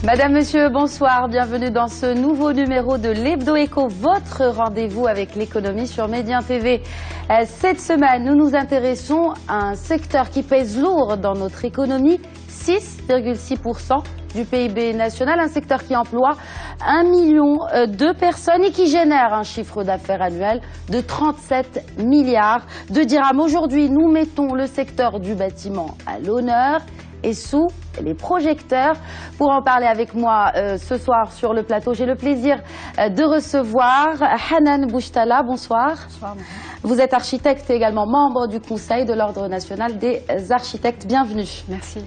Madame, Monsieur, bonsoir. Bienvenue dans ce nouveau numéro de l'Hebdo Éco, votre rendez-vous avec l'économie sur Médien TV. Cette semaine, nous nous intéressons à un secteur qui pèse lourd dans notre économie, 6,6% du PIB national, un secteur qui emploie 1 million de personnes et qui génère un chiffre d'affaires annuel de 37 milliards de dirhams. Aujourd'hui, nous mettons le secteur du bâtiment à l'honneur et sous les projecteurs. Pour en parler avec moi ce soir sur le plateau, j'ai le plaisir de recevoir Hanan Bouchtala. Bonsoir. Bonsoir. Vous êtes architecte et également membre du Conseil de l'Ordre national des architectes. Bienvenue. Merci.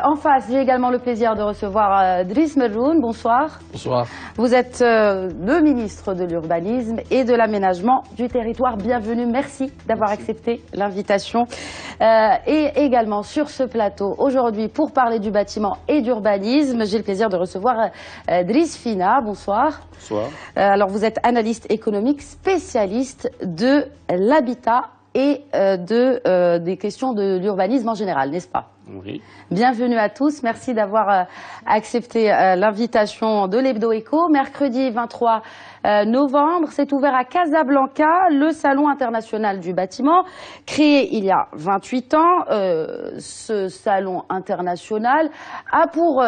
En face, j'ai également le plaisir de recevoir Driss Merroun. Bonsoir. Bonsoir. Vous êtes le ministre de l'Urbanisme et de l'Aménagement du territoire. Bienvenue. Merci d'avoir accepté l'invitation. Et également sur ce plateau, aujourd'hui, pour parler du bâtiment et d'urbanisme, j'ai le plaisir de recevoir Driss Fina. Bonsoir. Bonsoir. Alors, vous êtes analyste économique, spécialiste de l'habitat et des questions de l'urbanisme en général, n'est-ce pas? Oui. Bienvenue à tous. Merci d'avoir accepté l'invitation de l'Hebdo Éco. Mercredi 23 novembre, s'est ouvert à Casablanca le Salon international du bâtiment, créé il y a 28 ans. Ce salon international a pour,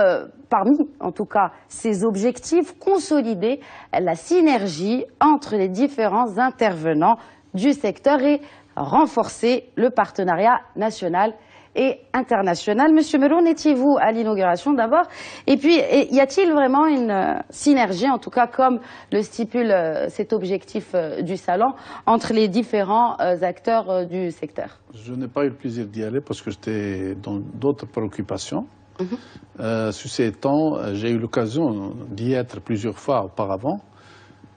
parmi en tout cas ses objectifs, consolider la synergie entre les différents intervenants du secteur et renforcer le partenariat national et international. Monsieur Merroun, étiez-vous à l'inauguration d'abord? Et puis, y a-t-il vraiment une synergie, en tout cas comme le stipule cet objectif du salon, entre les différents acteurs du secteur? Je n'ai pas eu le plaisir d'y aller parce que j'étais dans d'autres préoccupations. Ceci étant, j'ai eu l'occasion d'y être plusieurs fois auparavant.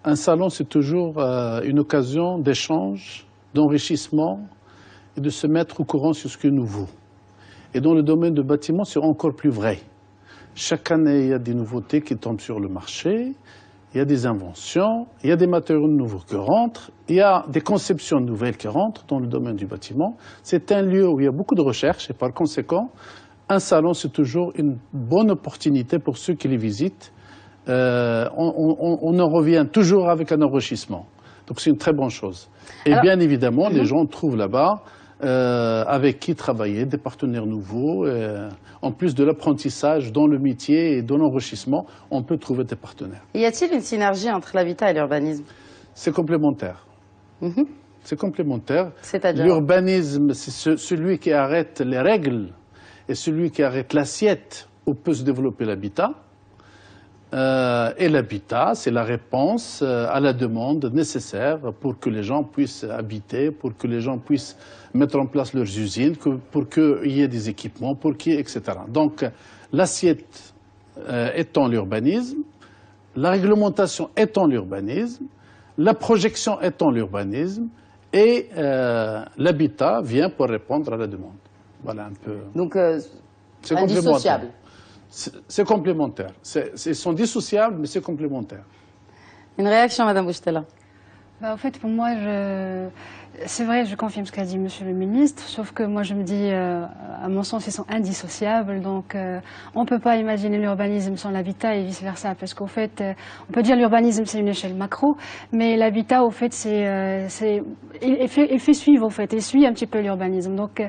Un salon, c'est toujours une occasion d'échange, d'enrichissement et de se mettre au courant sur ce qui est nouveau. Et dans le domaine du bâtiment, c'est encore plus vrai. Chaque année, il y a des nouveautés qui tombent sur le marché, il y a des inventions, il y a des matériaux nouveaux qui rentrent, il y a des conceptions nouvelles qui rentrent dans le domaine du bâtiment. C'est un lieu où il y a beaucoup de recherche et par conséquent, un salon, c'est toujours une bonne opportunité pour ceux qui les visitent. On en revient toujours avec un enrichissement. Donc c'est une très bonne chose. Et alors, bien évidemment, les gens trouvent là-bas avec qui travailler, des partenaires nouveaux. En plus de l'apprentissage dans le métier et dans l'enrichissement, on peut trouver des partenaires. Y a-t-il une synergie entre l'habitat et l'urbanisme? C'est complémentaire. C'est complémentaire. C'est-à-dire? L'urbanisme, c'est celui qui arrête les règles et celui qui arrête l'assiette où peut se développer l'habitat. Et l'habitat, c'est la réponse à la demande nécessaire pour que les gens puissent habiter, pour que les gens puissent mettre en place leurs usines, pour qu'il y ait des équipements, etc. Donc, l'assiette étant l'urbanisme, la réglementation étant l'urbanisme, la projection étant l'urbanisme, et l'habitat vient pour répondre à la demande. Voilà un peu. Donc, c'est indissociable. C'est complémentaire. Ils sont dissociables, mais c'est complémentaire. Une réaction, Madame Bouchtala? En fait, pour moi, c'est vrai, je confirme ce qu'a dit Monsieur le ministre, sauf que moi je me dis, à mon sens, ils sont indissociables. Donc, on ne peut pas imaginer l'urbanisme sans l'habitat et vice-versa, parce qu'au fait, on peut dire l'urbanisme c'est une échelle macro, mais l'habitat, au fait, il fait suivre, au fait, il suit un petit peu l'urbanisme. Donc,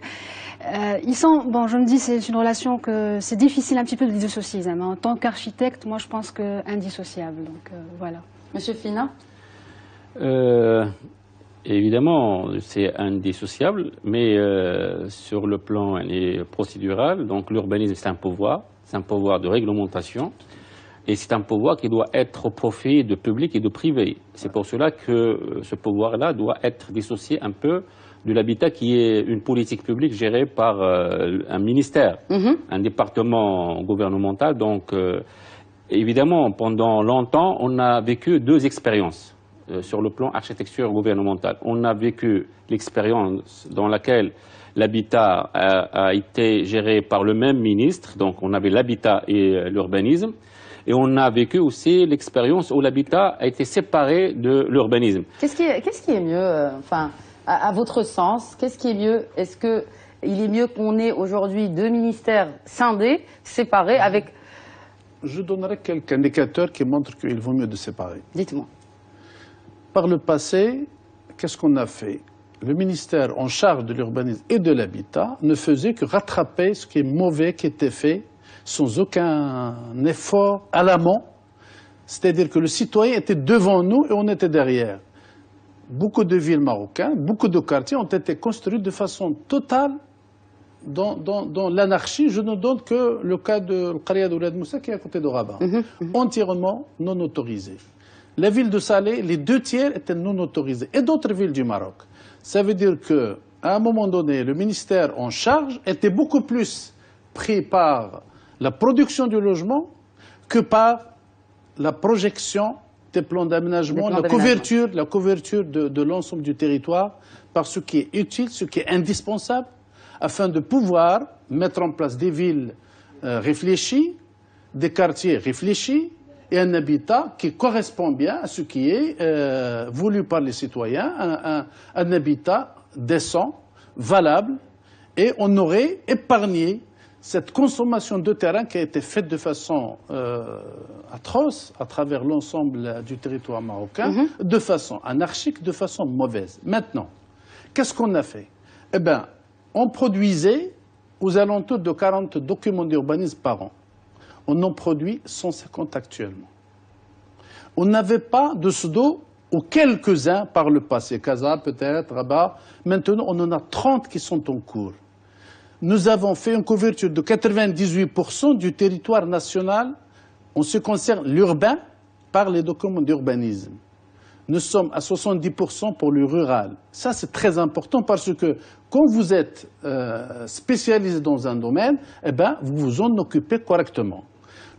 ils sont, bon, je me dis, c'est une relation que c'est difficile un petit peu de dissocier. Mais en tant qu'architecte, moi, je pense que indissociable. Donc, voilà. Monsieur Fina? Évidemment, c'est indissociable, mais sur le plan procédural, donc l'urbanisme, c'est un pouvoir de réglementation, et c'est un pouvoir qui doit être au profit de public et de privé. C'est pour cela que ce pouvoir-là doit être dissocié un peu de l'habitat qui est une politique publique gérée par un ministère, un département gouvernemental. Donc, évidemment, pendant longtemps, on a vécu deux expériences sur le plan architecture gouvernementale. On a vécu l'expérience dans laquelle l'habitat a été géré par le même ministre, donc on avait l'habitat et l'urbanisme, et on a vécu aussi l'expérience où l'habitat a été séparé de l'urbanisme. Qu'est-ce qui est mieux, enfin, à votre sens, qu'est-ce qui est mieux? Est-ce qu'il est mieux qu'on ait aujourd'hui deux ministères scindés, séparés, avec je donnerai quelques indicateurs qui montrent qu'il vaut mieux de séparer. Dites-moi. Par le passé, qu'est-ce qu'on a fait? Le ministère en charge de l'urbanisme et de l'habitat ne faisait que rattraper ce qui est mauvais, qui était fait, sans aucun effort à l'amont. C'est-à-dire que le citoyen était devant nous et on était derrière. Beaucoup de villes marocaines, beaucoup de quartiers ont été construits de façon totale dans l'anarchie. Je ne donne que le cas de Qaria d'Oulad Moussa qui est à côté de Rabat. Entièrement non autorisé. La ville de Salé, les 2/3 étaient non autorisés. Et d'autres villes du Maroc. Ça veut dire qu'à un moment donné, le ministère en charge était beaucoup plus pris par la production du logement que par la projection des plans d'aménagement, la couverture de l'ensemble du territoire par ce qui est utile, ce qui est indispensable, afin de pouvoir mettre en place des villes réfléchies, des quartiers réfléchis et un habitat qui correspond bien à ce qui est voulu par les citoyens, un habitat décent, valable, et on aurait épargné cette consommation de terrain qui a été faite de façon atroce à travers l'ensemble du territoire marocain, de façon anarchique, de façon mauvaise. Maintenant, qu'est-ce qu'on a fait? Eh bien, on produisait aux alentours de 40 documents d'urbanisme par an. On en produit 150 actuellement. On n'avait pas de pseudo ou quelques-uns par le passé, Casa peut-être, Rabat. Maintenant, on en a 30 qui sont en cours. Nous avons fait une couverture de 98% du territoire national en ce qui concerne l'urbain par les documents d'urbanisme. Nous sommes à 70% pour le rural. Ça, c'est très important parce que quand vous êtes spécialisé dans un domaine, eh ben, vous vous en occupez correctement.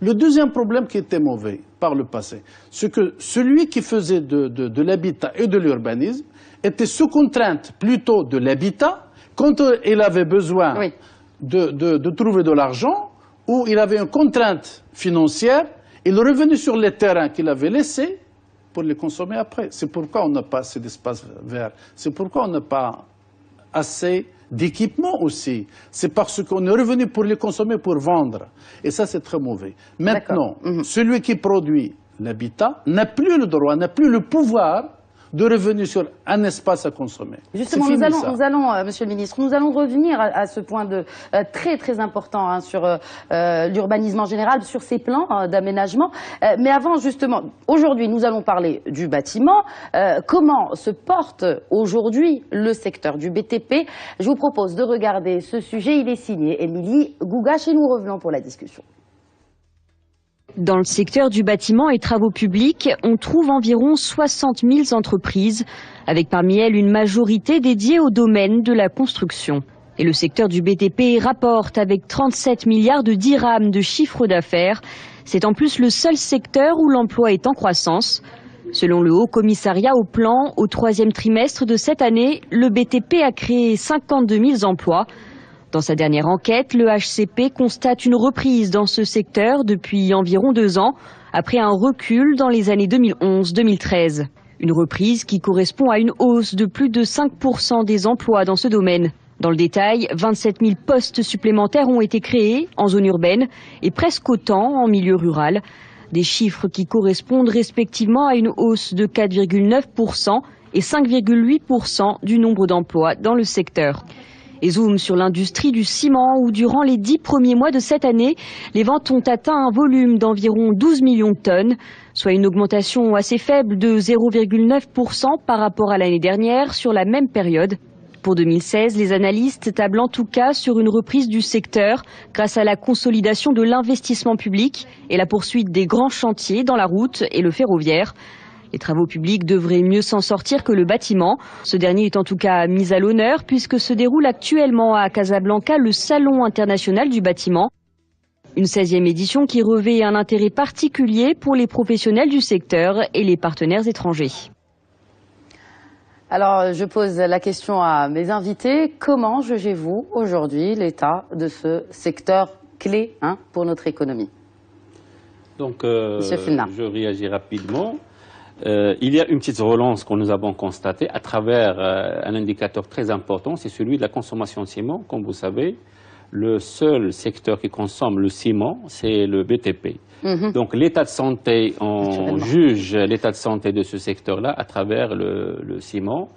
Le deuxième problème qui était mauvais par le passé, c'est que celui qui faisait de l'habitat et de l'urbanisme était sous contrainte plutôt de l'habitat quand il avait besoin de trouver de l'argent ou il avait une contrainte financière, il revenait sur les terrains qu'il avait laissés pour les consommer après. C'est pourquoi on n'a pas assez d'espace vert. C'est pourquoi on n'a pas assez d'équipements aussi. C'est parce qu'on est revenu pour les consommer, pour vendre. Et ça, c'est très mauvais. Maintenant, celui qui produit l'habitat n'a plus le droit, n'a plus le pouvoir de revenir sur un espace à consommer. Justement, nous allons, Monsieur le Ministre, nous allons revenir à ce point très très important sur l'urbanisme en général, sur ces plans d'aménagement. Mais avant, justement, aujourd'hui, nous allons parler du bâtiment. Comment se porte aujourd'hui le secteur du BTP? Je vous propose de regarder ce sujet. Il est signé Émilie Gougache et nous revenons pour la discussion. Dans le secteur du bâtiment et travaux publics, on trouve environ 60 000 entreprises, avec parmi elles une majorité dédiée au domaine de la construction. Et le secteur du BTP rapporte avec 37 milliards de dirhams de chiffre d'affaires. C'est en plus le seul secteur où l'emploi est en croissance. Selon le Haut Commissariat au Plan, au 3e trimestre de cette année, le BTP a créé 52 000 emplois. Dans sa dernière enquête, le HCP constate une reprise dans ce secteur depuis environ 2 ans, après un recul dans les années 2011-2013. Une reprise qui correspond à une hausse de plus de 5% des emplois dans ce domaine. Dans le détail, 27 000 postes supplémentaires ont été créés en zone urbaine et presque autant en milieu rural. Des chiffres qui correspondent respectivement à une hausse de 4,9% et 5,8% du nombre d'emplois dans le secteur. Et zoom sur l'industrie du ciment où durant les 10 premiers mois de cette année, les ventes ont atteint un volume d'environ 12 millions de tonnes, soit une augmentation assez faible de 0,9% par rapport à l'année dernière sur la même période. Pour 2016, les analystes tablent en tout cas sur une reprise du secteur grâce à la consolidation de l'investissement public et la poursuite des grands chantiers dans la route et le ferroviaire. Les travaux publics devraient mieux s'en sortir que le bâtiment. Ce dernier est en tout cas mis à l'honneur puisque se déroule actuellement à Casablanca le Salon international du bâtiment. Une 16e édition qui revêt un intérêt particulier pour les professionnels du secteur et les partenaires étrangers. Alors, je pose la question à mes invités. Comment jugez-vous aujourd'hui l'état de ce secteur clé pour notre économie? Donc, je réagis rapidement. Il y a une petite relance que nous avons constatée à travers un indicateur très important, c'est celui de la consommation de ciment. Comme vous savez, le seul secteur qui consomme le ciment, c'est le BTP. Donc l'état de santé, on juge l'état de santé de ce secteur-là à travers le ciment.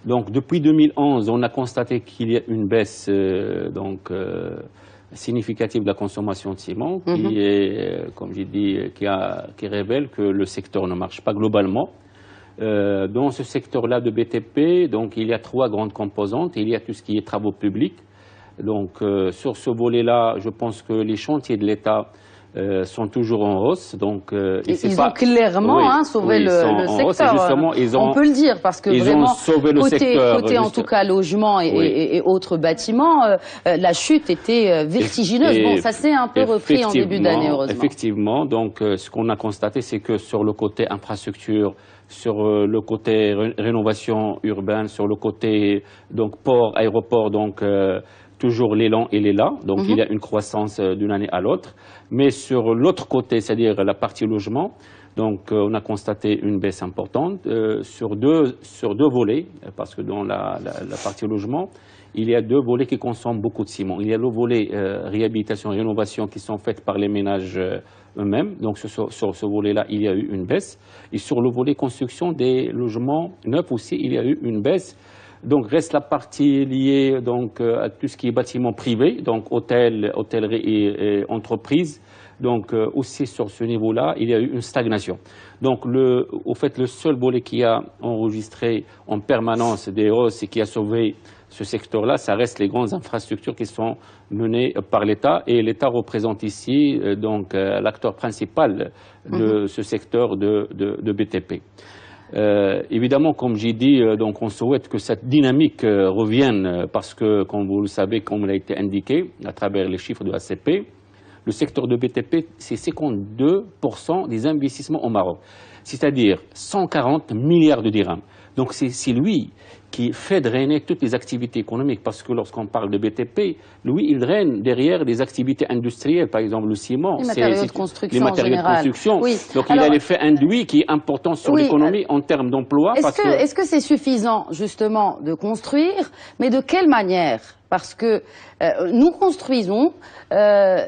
Donc depuis 2011, on a constaté qu'il y a une baisse significative de la consommation de ciment, qui est, comme j'ai dit, qui révèle que le secteur ne marche pas globalement. Dans ce secteur-là de BTP, donc il y a 3 grandes composantes. Il y a tout ce qui est travaux publics. Donc sur ce volet-là, je pense que les chantiers de l'État sont toujours en hausse. Donc, ils ont clairement sauvé le secteur. On peut le dire, parce que vraiment, côté en tout cas logement et autres bâtiments, la chute était vertigineuse. Bon, ça s'est un peu repris en début d'année, heureusement. Effectivement, donc ce qu'on a constaté, c'est que sur le côté infrastructure, sur le côté rénovation urbaine, sur le côté donc port, aéroport, donc toujours l'élan il est là, donc il y a une croissance d'une année à l'autre. Mais sur l'autre côté, c'est-à-dire la partie logement, donc on a constaté une baisse importante sur deux volets, parce que dans la partie logement, il y a 2 volets qui consomment beaucoup de ciment. Il y a le volet réhabilitation et rénovation qui sont faites par les ménages eux-mêmes. Donc sur ce volet-là, il y a eu une baisse. Et sur le volet construction des logements neufs aussi, il y a eu une baisse. Donc reste la partie liée donc à tout ce qui est bâtiment privé, donc hôtellerie et entreprises. Donc aussi sur ce niveau-là, il y a eu une stagnation. Donc au fait, le seul volet qui a enregistré en permanence des hausses et qui a sauvé ce secteur-là, ça reste les grandes infrastructures qui sont menées par l'État. Et l'État représente ici donc l'acteur principal de ce secteur de BTP. Évidemment, comme j'ai dit, donc on souhaite que cette dynamique revienne parce que, comme vous le savez, comme il a été indiqué à travers les chiffres de ACP, le secteur de BTP, c'est 52% des investissements au Maroc, c'est-à-dire 140 milliards de dirhams. Donc c'est lui qui fait drainer toutes les activités économiques, parce que lorsqu'on parle de BTP, lui, il draine derrière des activités industrielles, par exemple le ciment, les matériaux de construction, les matériaux de construction. Oui. Donc il a l'effet induit qui est important sur l'économie en termes d'emploi. Est-ce que c'est suffisant justement de construire, mais de quelle manière? Parce que nous construisons, on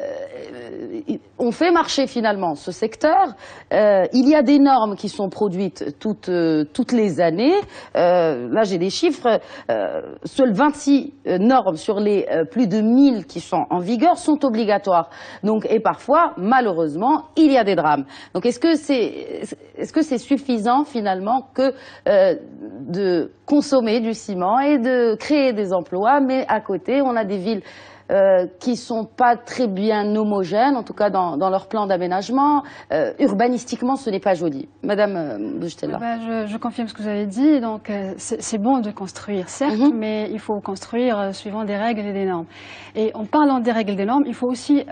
fait marcher finalement ce secteur. Il y a des normes qui sont produites toutes les années. Là, j'ai des chiffres. Seules 26 normes sur les plus de 1000 qui sont en vigueur sont obligatoires. Donc, et parfois, malheureusement, il y a des drames. Donc, est-ce que c'est suffisant finalement que de consommer du ciment et de créer des emplois, mais à côté, on a des villes qui sont pas très bien homogènes, en tout cas dans leur plan d'aménagement. Urbanistiquement, ce n'est pas joli. Madame Boujtella. Je confirme ce que vous avez dit. Donc, c'est bon de construire, certes, mais il faut construire suivant des règles et des normes. Et en parlant des règles et des normes, il faut aussi...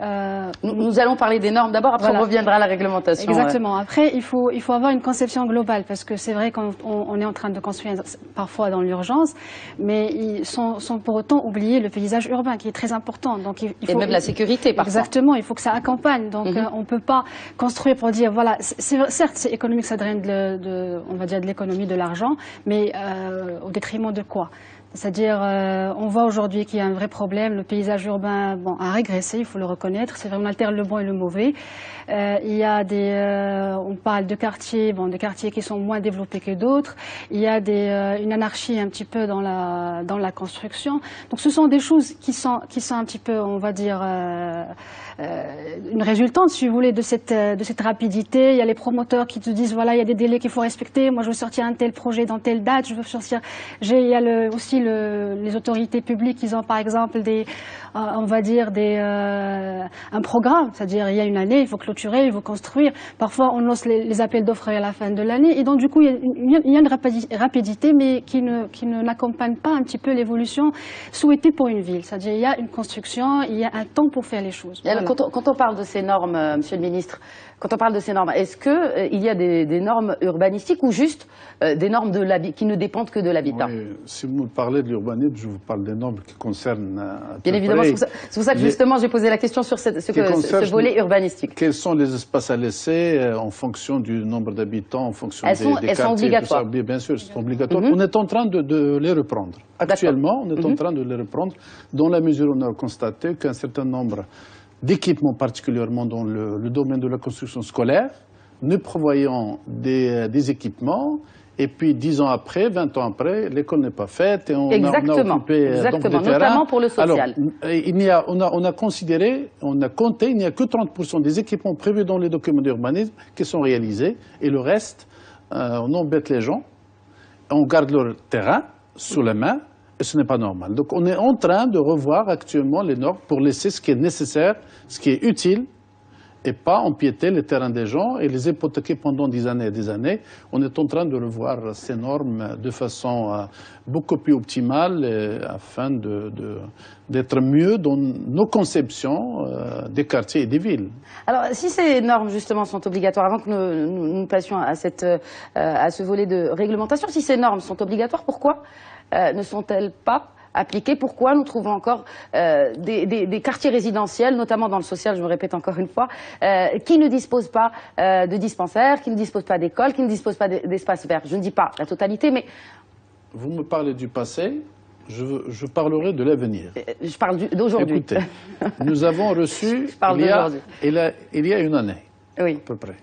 Nous allons parler des normes d'abord, après on reviendra à la réglementation. Exactement. Après, il faut avoir une conception globale, parce que c'est vrai qu'on est en train de construire parfois dans l'urgence, mais sans pour autant oublier le paysage urbain, qui est très important. Donc, il faut, et même la sécurité, parfois. Exactement, il faut que ça accompagne. Donc, on ne peut pas construire pour dire, voilà, certes, c'est économique, ça draine on va dire de l'économie, de l'argent, mais au détriment de quoi? C'est-à-dire, on voit aujourd'hui qu'il y a un vrai problème. Le paysage urbain a régressé, il faut le reconnaître. C'est vrai, on alterne le bon et le mauvais. Il y a on parle de quartiers, des quartiers qui sont moins développés que d'autres. Il y a une anarchie un petit peu dans la construction. Donc, ce sont des choses qui sont un petit peu, on va dire, une résultante, si vous voulez, de cette rapidité. Il y a les promoteurs qui te disent, voilà, il y a des délais qu'il faut respecter. Moi, je veux sortir un tel projet dans telle date. Je veux sortir. Il y a aussi les autorités publiques, ils ont par exemple on va dire un programme, c'est-à-dire il y a une année, il faut clôturer, il faut construire. Parfois on lance les appels d'offres à la fin de l'année, et donc du coup il y a une rapidité, mais qui n'accompagne pas un petit peu l'évolution souhaitée pour une ville. C'est-à-dire il y a une construction, il y a un temps pour faire les choses. Voilà. Quand on parle de ces normes, Monsieur le Ministre, quand on parle de ces normes, est-ce que il y a des normes urbanistiques ou juste des normes qui ne dépendent que de l'habitat? Oui, si vous me parlez de l'urbanisme, je vous parle des normes qui concernent... Bien évidemment, c'est pour ça que justement j'ai posé la question sur ce volet urbanistique. Quels sont les espaces à laisser en fonction du nombre d'habitants, en fonction des quartiers? Elles sont obligatoires. Bien sûr, c'est obligatoire. On est en train de les reprendre. Actuellement, on est en train de les reprendre dans la mesure où on a constaté qu'un certain nombre d'équipements, particulièrement dans le domaine de la construction scolaire, nous prévoyons des équipements, et puis 10 ans après, 20 ans après, l'école n'est pas faite et on a occupé donc des terrains. Notamment pour le social. Alors, on a considéré, on a compté, il n'y a que 30% des équipements prévus dans les documents d'urbanisme qui sont réalisés, et le reste, on embête les gens, on garde leur terrain sous la main, et ce n'est pas normal. Donc on est en train de revoir actuellement les normes pour laisser ce qui est nécessaire, ce qui est utile, et pas empiéter les terrains des gens et les hypothéquer pendant des années et des années. On est en train de revoir ces normes de façon beaucoup plus optimale afin d'être mieux dans nos conceptions des quartiers et des villes. Alors, si ces normes, justement, sont obligatoires, avant que nous passions à ce volet de réglementation, si ces normes sont obligatoires, pourquoi ne sont-elles pas appliquées? Pourquoi nous trouvons encore des quartiers résidentiels, notamment dans le social, je me répète encore une fois, qui ne disposent pas de dispensaires, qui ne disposent pas d'écoles, qui ne disposent pas d'espaces verts? Je ne dis pas la totalité, mais... Vous me parlez du passé, je parlerai de l'avenir. Je parle d'aujourd'hui. Écoutez, nous avons reçu, il y a une année, oui, à peu près,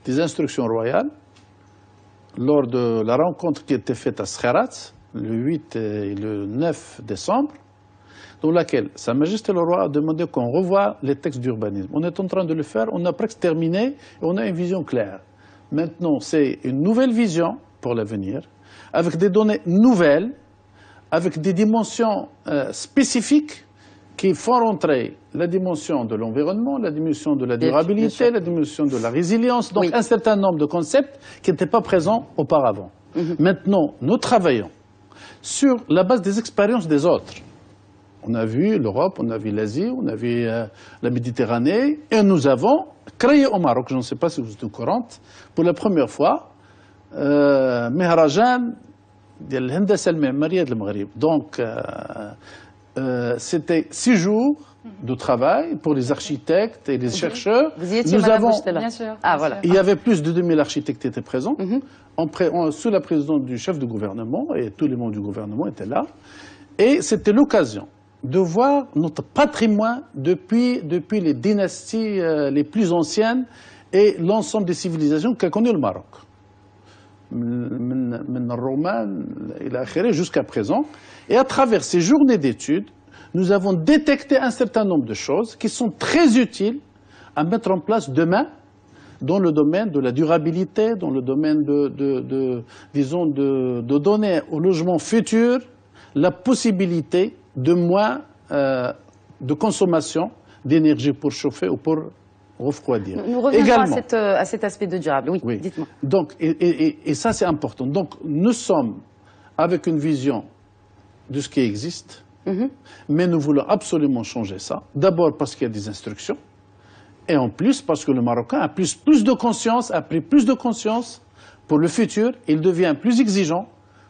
des instructions royales lors de la rencontre qui était faite à Skheratz, le 8 et le 9 décembre, dans laquelle Sa Majesté le Roi a demandé qu'on revoie les textes d'urbanisme. On est en train de le faire, on a presque terminé, et on a une vision claire. Maintenant, c'est une nouvelle vision pour l'avenir, avec des données nouvelles, avec des dimensions spécifiques qui font rentrer la dimension de l'environnement, la dimension de la durabilité, la dimension de la résilience, donc un certain nombre de concepts qui n'étaient pas présents auparavant. Maintenant, nous travaillons sur la base des expériences des autres. On a vu l'Europe, on a vu l'Asie, on a vu la Méditerranée, et nous avons créé au Maroc, je ne sais pas si vous êtes au courant, pour la première fois, Mehrajan de l'Hendasa al-Ma'mariyya de Maghreb. Donc, c'était 6 jours de travail pour les architectes et les chercheurs. Vous y étiez, Madame Bouchtela? Bien sûr. Ah, voilà. Il y avait plus de 2000 architectes qui étaient présents, sous la présidence du chef du gouvernement, et tous les membres du gouvernement étaient là. Et c'était l'occasion de voir notre patrimoine depuis les dynasties les plus anciennes et l'ensemble des civilisations qu'a connu le Maroc. Jusqu'à présent. Et à travers ces journées d'études, nous avons détecté un certain nombre de choses qui sont très utiles à mettre en place demain dans le domaine de la durabilité, dans le domaine de donner au logement futur la possibilité de moins de consommation d'énergie pour chauffer ou pour refroidir. Nous reviendrons à cet aspect de durable. Oui, oui. Dites-moi. Donc, et ça, c'est important. Donc, nous sommes avec une vision de ce qui existe, mais nous voulons absolument changer ça. D'abord parce qu'il y a des instructions, et en plus parce que le Marocain a plus de conscience, a pris plus de conscience pour le futur. Il devient plus exigeant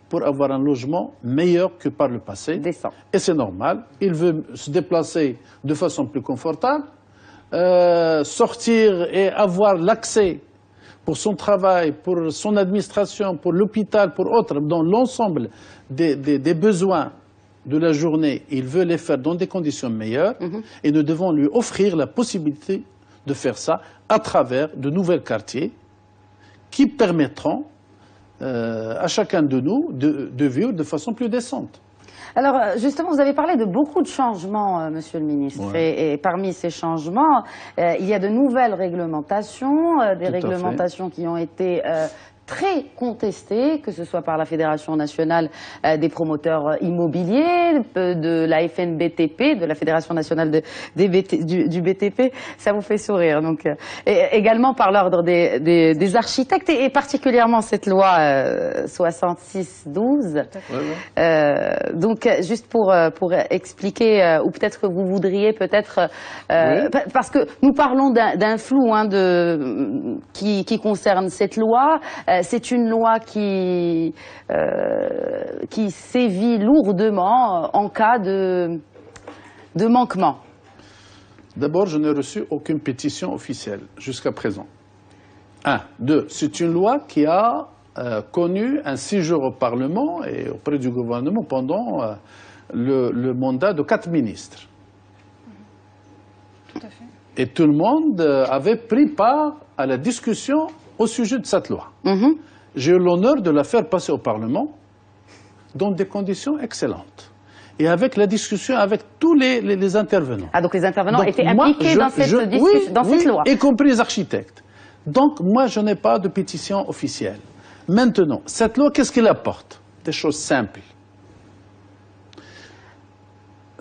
pour avoir un logement meilleur que par le passé. Décent. Et c'est normal. Il veut se déplacer de façon plus confortable, sortir et avoir l'accès pour son travail, pour son administration, pour l'hôpital, pour autres, dans l'ensemble des besoins de la journée. Il veut les faire dans des conditions meilleures et nous devons lui offrir la possibilité de faire ça à travers de nouveaux quartiers qui permettront à chacun de nous de vivre de façon plus décente. Alors, justement, vous avez parlé de beaucoup de changements, Monsieur le Ministre. Ouais. Et parmi ces changements, il y a de nouvelles réglementations, des réglementations qui ont été très contestées, que ce soit par la Fédération nationale des promoteurs immobiliers, de la FNBTP, de la Fédération nationale du BTP. Ça vous fait sourire. Donc, et également par l'ordre des architectes, et particulièrement cette loi 66-12. Donc, juste pour expliquer, ou peut-être que vous voudriez parce que nous parlons d'un flou qui concerne cette loi, C'est une loi qui sévit lourdement en cas de manquement. D'abord, je n'ai reçu aucune pétition officielle jusqu'à présent. 1. 2. C'est une loi qui a connu un séjour au Parlement et auprès du gouvernement pendant le mandat de 4 ministres. Tout à fait. Et tout le monde avait pris part à la discussion au sujet de cette loi. J'ai eu l'honneur de la faire passer au Parlement dans des conditions excellentes. Et avec la discussion avec tous les intervenants. Ah, donc les intervenants Donc, étaient moi, impliqués dans cette discussion, dans cette loi. Y compris les architectes. Donc, moi, je n'ai pas de pétition officielle. Maintenant, cette loi, qu'est-ce qu'elle apporte? Des choses simples.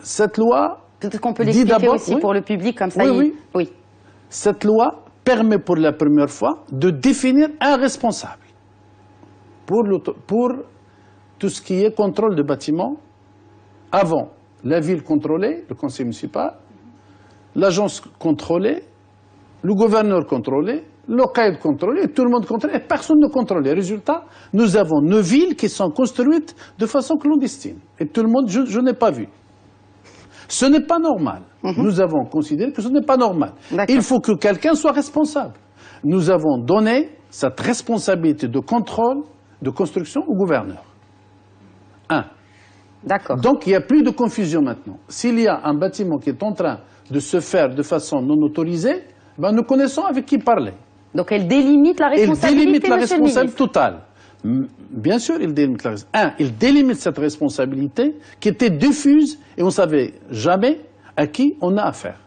Cette loi... Peut-être qu'on peut l'expliquer aussi pour le public, comme ça. Oui. Cette loi permet pour la première fois de définir un responsable pour tout ce qui est contrôle de bâtiments. Avant, la ville contrôlait, le conseil municipal, l'agence contrôlait, le gouverneur contrôlait, le caïd contrôlait, tout le monde contrôlait, et personne ne contrôlait. Résultat, nous avons nos villes qui sont construites de façon clandestine. Et tout le monde, je n'ai pas vu. Ce n'est pas normal. Nous avons considéré que ce n'est pas normal. Il faut que quelqu'un soit responsable. Nous avons donné cette responsabilité de contrôle de construction au gouverneur. 1. D'accord. Donc, il n'y a plus de confusion maintenant. S'il y a un bâtiment qui est en train de se faire de façon non autorisée, ben nous connaissons avec qui parler. Donc, elle délimite la responsabilité, Elle délimite la monsieur le responsabilité ministre. totale. Bien sûr, il délimite la responsabilité. Il délimite cette responsabilité qui était diffuse et on ne savait jamais à qui on a affaire.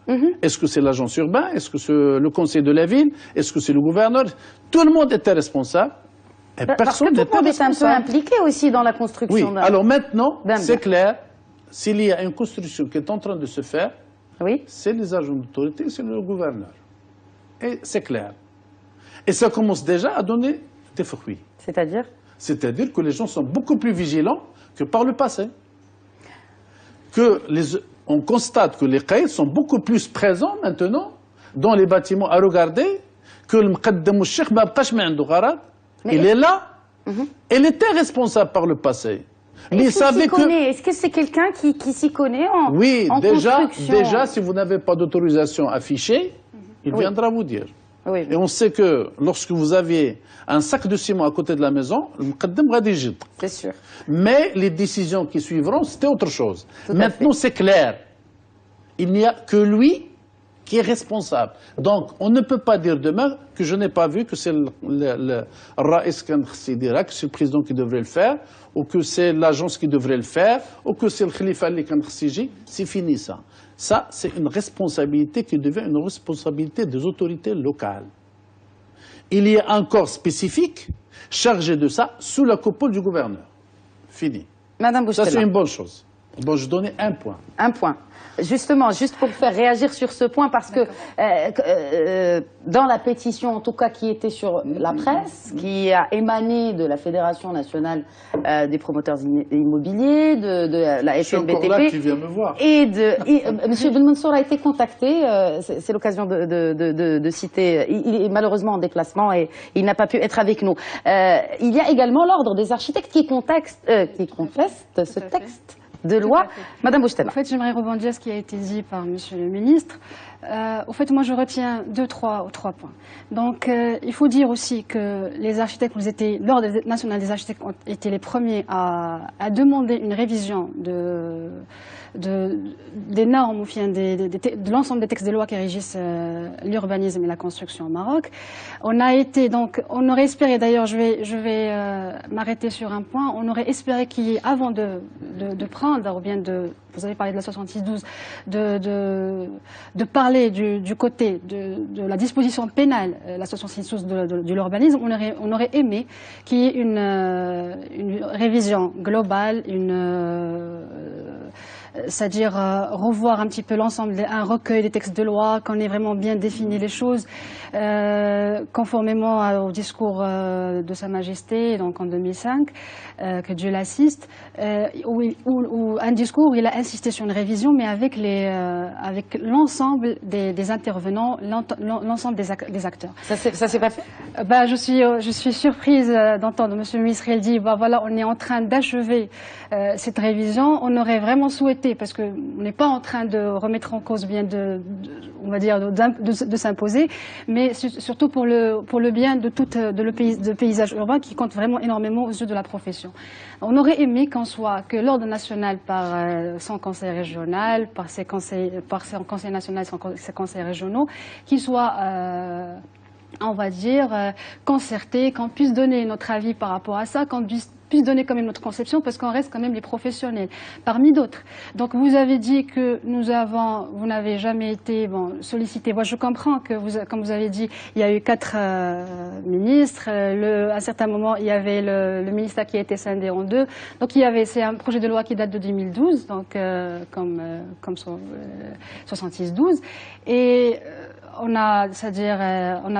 Est-ce que c'est l'agence urbain? Est-ce que c'est le conseil de la ville? Est-ce que c'est le gouverneur? Tout le monde était responsable. Et Parce que tout le monde est un peu impliqué aussi dans la construction. Oui, alors maintenant, c'est clair, s'il y a une construction qui est en train de se faire, c'est les agents d'autorité, c'est le gouverneur. Et c'est clair. Et ça commence déjà à donner des fruits. C'est-à-dire? C'est-à-dire que les gens sont beaucoup plus vigilants que par le passé. On constate que les caïds sont beaucoup plus présents maintenant dans les bâtiments à regarder que le mqaddam al-sheikh ma bqash ma ando gharad. Il est là. Il était responsable par le passé. Est-ce que c'est quelqu'un qui s'y connaît en construction? Déjà, si vous n'avez pas d'autorisation affichée, il viendra vous dire. Et on sait que lorsque vous aviez un sac de ciment à côté de la maison, le mqaddam ghadi yjid. C'est sûr. Mais les décisions qui suivront, c'était autre chose. Maintenant, c'est clair. Il n'y a que lui qui est responsable. Donc, on ne peut pas dire demain que je n'ai pas vu que c'est le Raïs Khan Khassidira, que c'est le président qui devrait le faire, ou que c'est l'agence qui devrait le faire, ou que c'est le Khalifa Ali Khan Khassiji. C'est fini ça. Ça, c'est une responsabilité qui devient une responsabilité des autorités locales. Il y a un corps spécifique chargé de ça sous la coupole du gouverneur. Fini. Madame Boujtema. Ça, c'est une bonne chose. Bon, je donnais un point. Un point. Justement, juste pour faire réagir sur ce point, parce que dans la pétition, en tout cas, qui était sur la presse, qui a émané de la Fédération nationale des promoteurs immobiliers, de la FNBTP... C'est encore là que tu viens me voir. Monsieur Ben Mansour a été contacté, c'est l'occasion de citer, il est malheureusement en déplacement et il n'a pas pu être avec nous. Il y a également l'ordre des architectes qui conteste ce texte de loi. Madame Boujtema. En fait, j'aimerais rebondir à ce qui a été dit par Monsieur le ministre. Au fait, moi, je retiens trois points. Donc, il faut dire aussi que les architectes, l'Ordre national des architectes ont été les premiers à demander une révision des normes, ou bien de l'ensemble des textes de loi qui régissent l'urbanisme et la construction au Maroc. On aurait espéré, d'ailleurs, je vais m'arrêter sur un point, on aurait espéré qu'il y ait, avant de prendre, ou bien vous avez parlé de la 66-12, de parler du côté de la disposition pénale, la 66-12 de l'urbanisme, on aurait aimé qu'il y ait une révision globale, c'est-à-dire revoir un petit peu l'ensemble, un recueil des textes de loi, qu'on ait vraiment bien défini les choses, conformément au discours de Sa Majesté, donc en 2005, que Dieu l'assiste, où un discours où il a insisté sur une révision, mais avec l'ensemble des intervenants, l'ensemble des acteurs. Ça s'est pas fait? Je suis surprise d'entendre M. le ministre, il dit, voilà, on est en train d'achever cette révision. On aurait vraiment souhaité, parce qu'on n'est pas en train de remettre en cause bien on va dire, de s'imposer, mais surtout pour le bien de paysage urbain qui compte vraiment énormément aux yeux de la profession. On aurait aimé que l'ordre national, par son conseil régional, par son conseil national, ses conseils régionaux, qu'il soit on va dire, concerté, qu'on puisse donner notre avis par rapport à ça, qu'on puisse donner quand même notre conception, parce qu'on reste quand même les professionnels, parmi d'autres. Donc vous avez dit que vous n'avez jamais été sollicité. Moi je comprends que, comme vous avez dit, il y a eu 4 ministres. À un certain moment, il y avait le ministère qui a été scindé en 2. Donc c'est un projet de loi qui date de 2012, donc comme 66-12. Et on a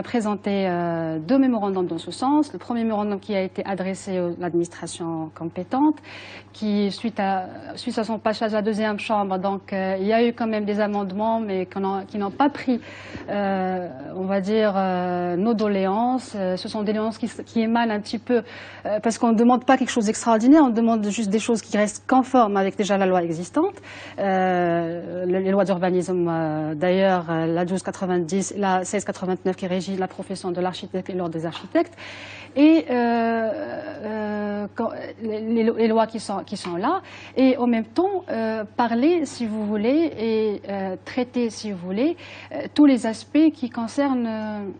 présenté 2 mémorandums dans ce sens. Le premier mémorandum qui a été adressé à l'administration compétente, qui suite à son passage à la deuxième chambre, donc il y a eu quand même des amendements, mais qui n'ont pas pris, on va dire, nos doléances. Ce sont des doléances qui émanent un petit peu, parce qu'on ne demande pas quelque chose d'extraordinaire, on demande juste des choses qui restent conformes avec déjà la loi existante, les lois d'urbanisme, d'ailleurs, la 1290, la 1689 qui régit la profession de l'architecte et l'ordre des architectes, et les lois qui sont là, et en même temps parler, si vous voulez, et traiter, si vous voulez, tous les aspects qui concernent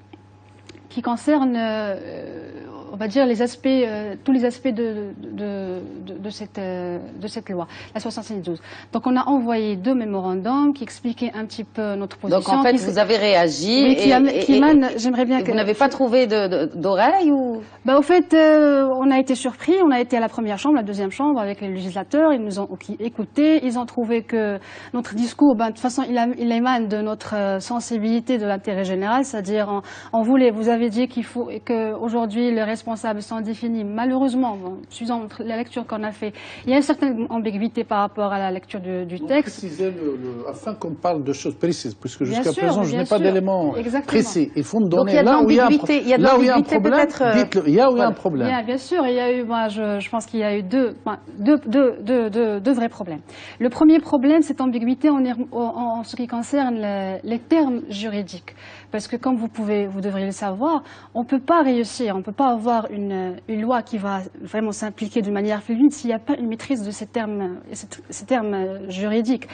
on va dire tous les aspects de cette loi, la 66-12. Donc on a envoyé 2 mémorandums qui expliquaient un petit peu notre position. Donc en fait vous avez réagi, j'aimerais bien que vous n'avez pas trouvé d'oreille ou? Au fait, on a été surpris, on a été à la première chambre, la deuxième chambre avec les législateurs, ils nous ont écoutés, ils ont trouvé que notre discours, de toute façon il émane de notre sensibilité de l'intérêt général, c'est-à-dire vous avez dit qu'aujourd'hui les responsables sont définis. Malheureusement, suivant la lecture qu'on a fait, il y a une certaine ambiguïté par rapport à la lecture du texte. Afin qu'on parle de choses précises, puisque jusqu'à présent je n'ai pas d'éléments précis. Il faut me donner là où il y a un problème. Dites-le, il y a un problème. Bien sûr, il y a eu, je pense qu'il y a eu deux vrais problèmes. Le premier problème, cette ambiguïté en ce qui concerne les termes juridiques. Parce que comme vous devriez le savoir, on ne peut pas réussir, on ne peut pas avoir une loi qui va vraiment s'impliquer d'une manière fluide s'il n'y a pas une maîtrise de ces termes juridiques.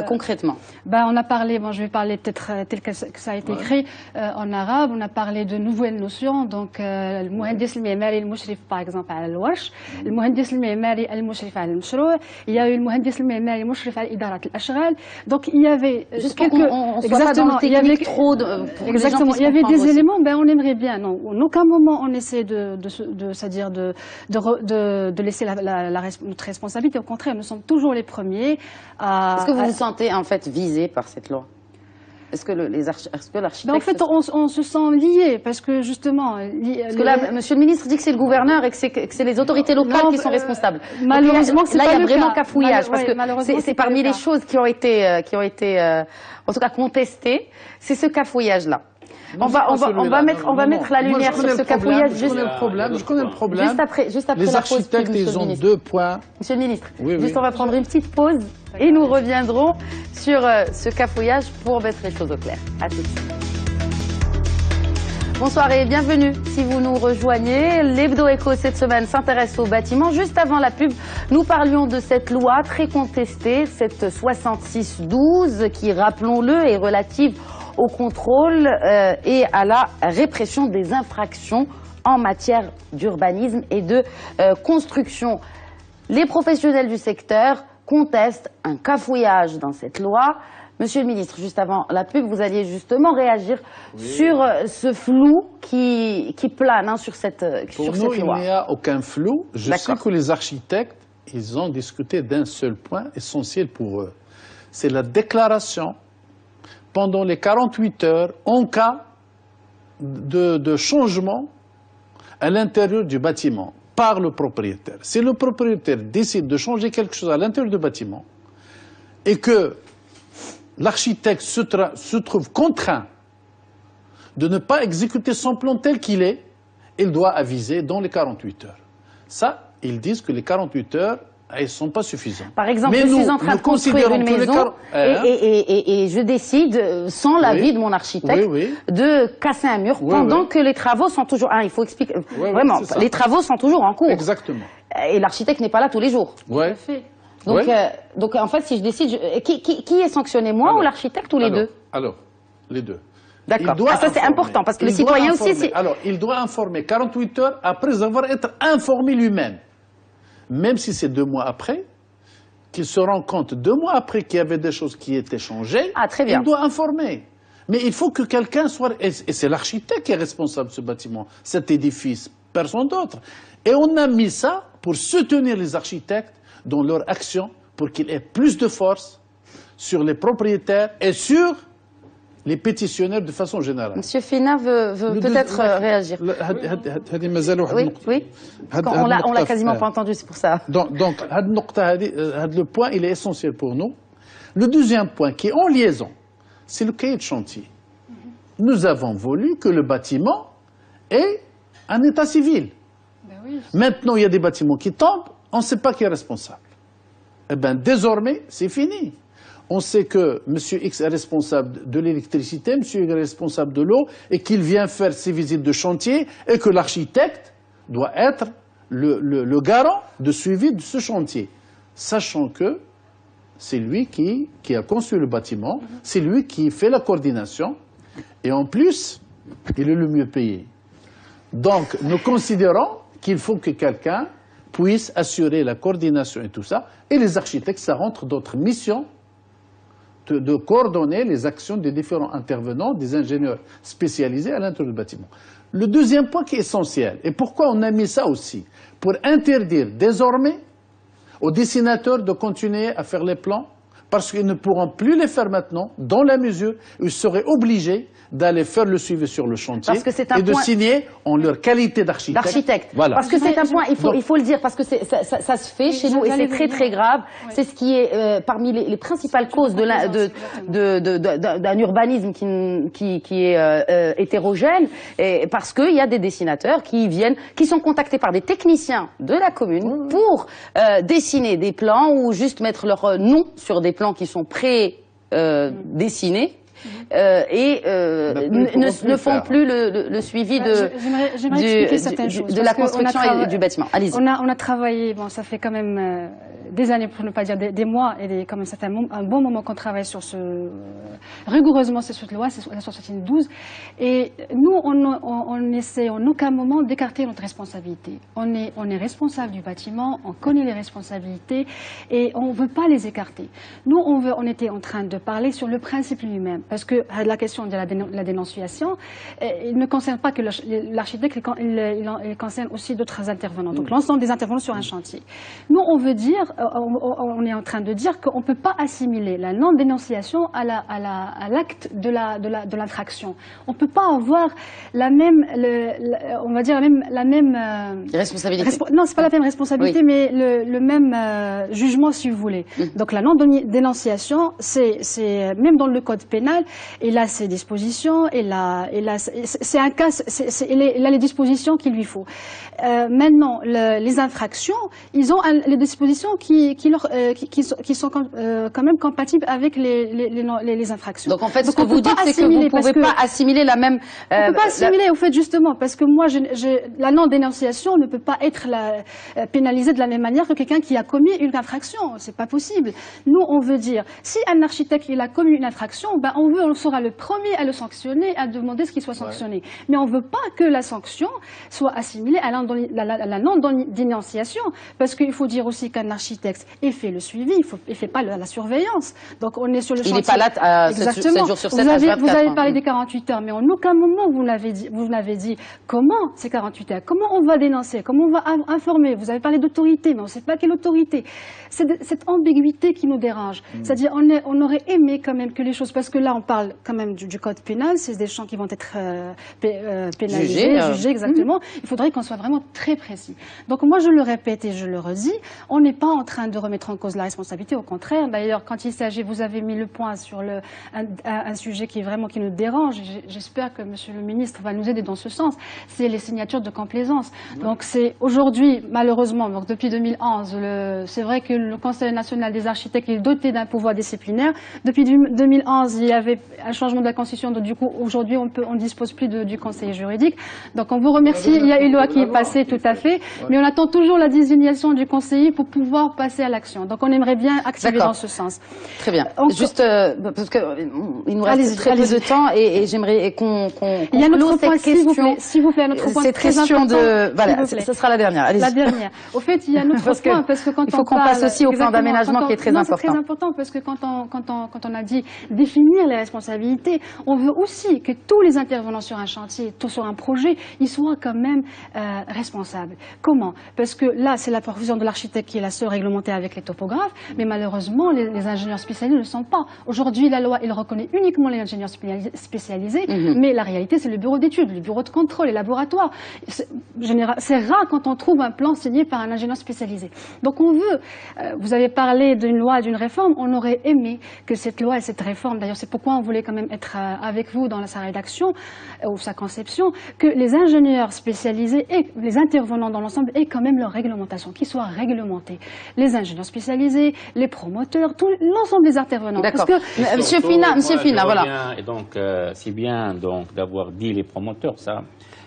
Concrètement, on a parlé, je vais parler peut-être tel que ça a été écrit en arabe, on a parlé de nouvelles notions, donc le muhandis al-mimari al-mushrif par exemple à al-warsh, le muhandis al-mimari al-mushrif à al-mashrou', il y a eu le muhandis al-mimari al-mushrif à al-idarat al-ashghal, donc il y avait exactement, il y avait il y avait des éléments, on aimerait bien, non, en aucun moment on essaie de laisser notre responsabilité, au contraire, nous sommes toujours les premiers à... Est-ce que vous vous sentez en fait visé par cette loi? Est-ce que l'architecte... En fait, on se sent lié, parce que justement... Parce que là, Monsieur le ministre dit que c'est le gouverneur et que c'est les autorités locales qui sont responsables. Malheureusement, là, il y a vraiment cafouillage, parce que c'est parmi les choses qui ont été en tout cas contestées, c'est ce cafouillage-là. On va mettre la lumière sur ce cafouillage. Je connais le problème. Juste après les la pause, architectes, ils ont 2 points. Monsieur le ministre, oui. On va prendre une petite pause et nous reviendrons sur ce cafouillage pour mettre les choses au clair. À tout de suite. Bonsoir et bienvenue. Si vous nous rejoignez, l'Hebdo Écho cette semaine s'intéresse au bâtiment. Juste avant la pub, nous parlions de cette loi très contestée, cette 66-12, qui, rappelons-le, est relative au contrôle et à la répression des infractions en matière d'urbanisme et de construction. Les professionnels du secteur contestent un cafouillage dans cette loi. Monsieur le ministre, juste avant la pub, vous alliez justement réagir sur ce flou qui plane sur cette loi. Pour nous, il n'y a aucun flou. Je sais que les architectes, ils ont discuté d'un seul point essentiel pour eux. C'est la déclaration pendant les 48 heures en cas de changement à l'intérieur du bâtiment par le propriétaire. Si le propriétaire décide de changer quelque chose à l'intérieur du bâtiment et que l'architecte se trouve contraint de ne pas exécuter son plan tel qu'il est, il doit aviser dans les 48 heures. Ça, ils disent que les 48 heures, elles ne sont pas suffisantes. Par exemple, je suis en train de construire une maison et je décide, sans l'avis de mon architecte, de casser un mur pendant que les travaux sont toujours... il faut expliquer... vraiment, les travaux sont toujours en cours. Exactement. Et l'architecte n'est pas là tous les jours. Ouais. Donc, en fait, si je décide... Qui est sanctionné, moi ou l'architecte ou les deux? Alors, les deux. D'accord. Ça, c'est important, parce que le citoyen aussi... Alors, il doit informer 48 heures après avoir été informé lui-même. Même si c'est 2 mois après, qu'il se rend compte 2 mois après qu'il y avait des choses qui étaient changées, très bien. Il doit informer. Mais il faut que quelqu'un soit... Et c'est l'architecte qui est responsable de ce bâtiment, cet édifice, personne d'autre. Et on a mis ça pour soutenir les architectes dans leur action, pour qu'il ait plus de force sur les propriétaires et sur les pétitionnaires de façon générale. Monsieur Fina veut peut-être réagir. Oui. On l'a quasiment pas entendu, c'est pour ça. Donc, le point, il est essentiel pour nous. Le deuxième point, qui est en liaison, c'est le cahier de chantier. Nous avons voulu que le bâtiment ait un état civil. Maintenant, il y a des bâtiments qui tombent, on ne sait pas qui est responsable. Eh bien, désormais, c'est fini. On sait que M. X est responsable de l'électricité, M. Y est responsable de l'eau, et qu'il vient faire ses visites de chantier, et que l'architecte doit être le garant de suivi de ce chantier. Sachant que c'est lui qui a construit le bâtiment, c'est lui qui fait la coordination, et en plus, il est le mieux payé. Donc, nous considérons qu'il faut que quelqu'un puisse assurer la coordination et tout ça, et les architectes, ça rentre d'autres missions, de coordonner les actions des différents intervenants, des ingénieurs spécialisés à l'intérieur du bâtiment. Le deuxième point qui est essentiel, et pourquoi on a mis ça aussi, pour interdire désormais aux dessinateurs de continuer à faire les plans, parce qu'ils ne pourront plus les faire maintenant, dans la mesure où ils seraient obligés d'aller faire le suivi sur le chantier et de signer en leur qualité d'architecte. Voilà. Parce que c'est un point, il faut le dire, parce que ça se fait chez nous et c'est très très grave. C'est ce qui est parmi les principales causes d'un urbanisme qui est hétérogène, et parce qu'il y a des dessinateurs qui sont contactés par des techniciens de la commune pour dessiner des plans ou juste mettre leur nom sur des plans qui sont pré-dessinés. Ne font plus le suivi de la construction et du bâtiment. Allez-y. On a travaillé, ça fait quand même des années, pour ne pas dire des mois, et quand même ça fait un bon moment qu'on travaille sur rigoureusement sur cette loi, c'est la 72. Et nous, on essaie en aucun moment d'écarter notre responsabilité. On est responsable du bâtiment, on connaît les responsabilités et on ne veut pas les écarter. Nous, on était en train de parler sur le principe lui-même. Parce que la question de la dénonciation, il ne concerne pas que l'architecte, il concerne aussi d'autres intervenants. Donc l'ensemble des intervenants sur un chantier. Nous, on est en train de dire qu'on ne peut pas assimiler la non-dénonciation à l'acte de l'infraction. On ne peut pas avoir la même responsabilité. Non, c'est pas la même responsabilité, mais le même jugement, si vous voulez. Donc la non-dénonciation, c'est même dans le code pénal, et là ses dispositions, et là c'est un cas, il a les dispositions qu'il lui faut. Maintenant, les infractions, ils ont les dispositions qui sont quand même compatibles avec les infractions. Donc en fait, ce que vous dites, c'est que vous ne pouvez pas assimiler la même... on ne peut pas assimiler, au fait, justement, parce que moi, la non-dénonciation ne peut pas être pénalisée de la même manière que quelqu'un qui a commis une infraction. C'est pas possible. Nous, on veut dire, si un architecte il a commis une infraction, on sera le premier à le sanctionner, à demander ce qu'il soit sanctionné. Mais on ne veut pas que la sanction soit assimilée à la non-dénonciation, parce qu'il faut dire aussi qu'un architecte l'architecte et fait le suivi, il ne fait pas la surveillance. Donc on est sur le chantier. Il n'est pas là 7 jours sur 7, H24. Vous avez parlé des 48 heures, mais en aucun moment vous n'avez dit comment ces 48 heures, comment on va dénoncer, comment on va informer. Vous avez parlé d'autorité, mais on ne sait pas quelle autorité. C'est cette ambiguïté qui nous dérange. C'est-à-dire on aurait aimé quand même que les choses, parce que là on parle quand même du code pénal, c'est des gens qui vont être pénalisés, jugés exactement. Il faudrait qu'on soit vraiment très précis. Donc moi je le répète et je le redis, on n'est pas en train de remettre en cause la responsabilité, au contraire. D'ailleurs, quand il s'agit, vous avez mis le point sur un sujet qui nous dérange. J'espère que Monsieur le ministre va nous aider dans ce sens. C'est les signatures de complaisance. Donc c'est aujourd'hui, malheureusement, donc depuis 2011, c'est vrai que le Conseil national des architectes est doté d'un pouvoir disciplinaire. Depuis 2011, il y avait un changement de la Constitution. Donc du coup, aujourd'hui, on dispose plus du Conseil juridique. Donc on vous remercie. Il y a une loi qui est passée, tout à fait, mais on attend toujours la désignation du conseiller pour pouvoir passer à l'action. Donc on aimerait bien activer dans ce sens. Très bien. Juste parce que il nous reste très peu de temps et j'aimerais qu'on il y a un autre point, s'il vous plaît, un autre point très important. Voilà, ce sera la dernière. La dernière. Au fait, il y a un autre point parce que quand il faut qu'on passe aussi au plan d'aménagement qui est très important. C'est très important parce que quand on a dit définir les responsabilités, on veut aussi que tous les intervenants sur un chantier, sur un projet, ils soient quand même responsables. Comment? Parce que là, c'est la profession de l'architecte qui est la seule réglementée avec les topographes, mais malheureusement, les ingénieurs spécialisés ne le sont pas. Aujourd'hui, la loi, elle reconnaît uniquement les ingénieurs spécialisés, mais la réalité, c'est le bureau d'études, le bureau de contrôle, les laboratoires. C'est rare quand on trouve un plan signé par un ingénieur spécialisé. Donc on veut, vous avez parlé d'une loi, d'une réforme, on aurait aimé que cette loi et cette réforme, d'ailleurs c'est pourquoi on voulait quand même être avec vous dans sa rédaction ou sa conception, que les ingénieurs spécialisés et les intervenants dans l'ensemble aient quand même leur réglementation, qu'ils soient réglementés. Les ingénieurs spécialisés, les promoteurs, l'ensemble des intervenants. D'accord. Monsieur Fina, voilà. Et donc, c'est bien donc d'avoir dit les promoteurs, ça,